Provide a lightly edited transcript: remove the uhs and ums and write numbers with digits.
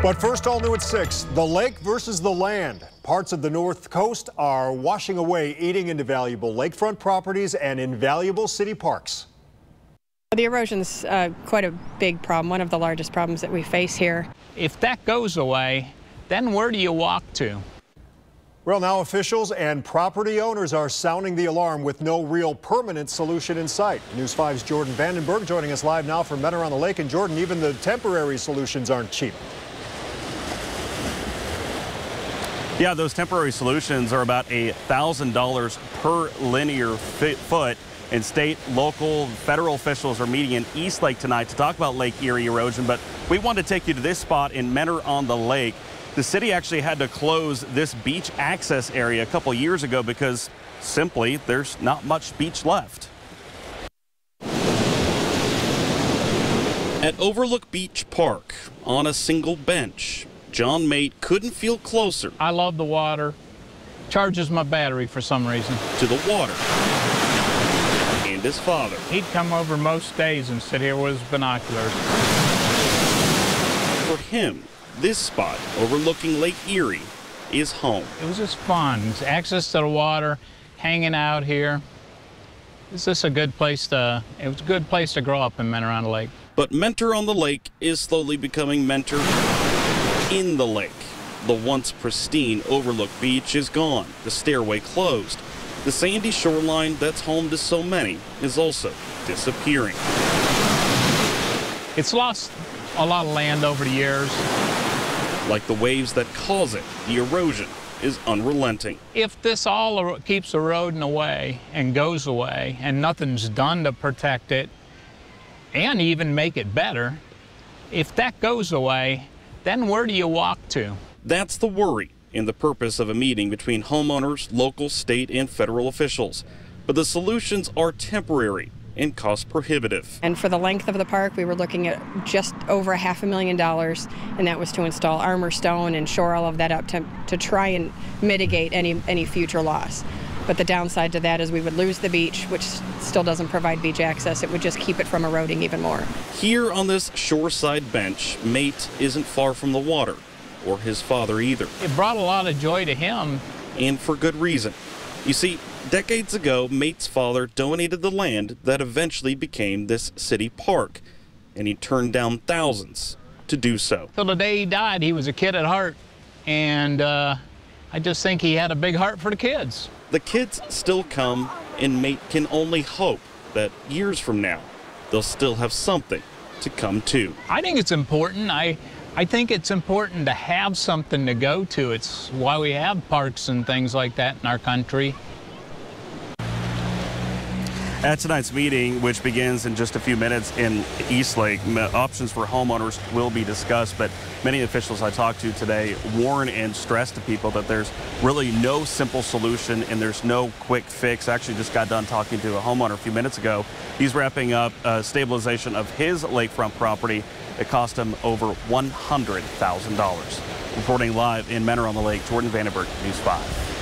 But first, all new at 6, the lake versus the land. Parts of the North Coast are washing away, eating into valuable lakefront properties and invaluable city parks. The erosion's quite a big problem, one of the largest problems that we face here. If that goes away, then where do you walk to? Well, now officials and property owners are sounding the alarm with no real permanent solution in sight. News 5's Jordan Vandenberg joining us live now from Men Around the Lake. And Jordan, even the temporary solutions aren't cheap. Yeah, those temporary solutions are about $1,000 per linear foot. And state, local, federal officials are meeting in East Lake tonight to talk about Lake Erie erosion. But we want to take you to this spot in Mentor on the Lake. The city actually had to close this beach access area a couple years ago because simply there's not much beach left. At Overlook Beach Park, on a single bench, John Mate couldn't feel closer. I love the water. Charges my battery for some reason. To the water. And his father. He'd come over most days and sit here with his binoculars. For him, this spot overlooking Lake Erie is home. It was just fun. It's access to the water, hanging out here. It's just a good place to, it was a good place to grow up in Mentor on the Lake. But Mentor on the Lake is slowly becoming Mentor in the lake. The once pristine Overlook Beach is gone, the stairway closed. The sandy shoreline that's home to so many is also disappearing. It's lost a lot of land over the years. Like the waves that cause it, the erosion is unrelenting. If this all keeps eroding away and goes away and nothing's done to protect it and even make it better, if that goes away, then where do you walk to? That's the worry and the purpose of a meeting between homeowners, local, state, and federal officials. But the solutions are temporary and cost prohibitive. And for the length of the park, we were looking at just over $500,000, and that was to install armor stone and shore all of that up to try and mitigate any future loss. But the downside to that is we would lose the beach, which still doesn't provide beach access. It would just keep it from eroding even more. Here on this shoreside bench, Mate isn't far from the water, or his father either. It brought a lot of joy to him. And for good reason. You see, decades ago, Mate's father donated the land that eventually became this city park, and he turned down thousands to do so. Till the day he died, he was a kid at heart, and I just think he had a big heart for the kids. The kids still come, and Mate can only hope that years from now, they'll still have something to come to. I think it's important. I think it's important to have something to go to. It's why we have parks and things like that in our country. At tonight's meeting, which begins in just a few minutes in East Lake, options for homeowners will be discussed, but many officials I talked to today warn and stress to people that there's really no simple solution and there's no quick fix. I actually just got done talking to a homeowner a few minutes ago. He's wrapping up stabilization of his lakefront property. It cost him over $100,000. Reporting live in Mentor on the Lake, Jordan Vandenberg, News 5.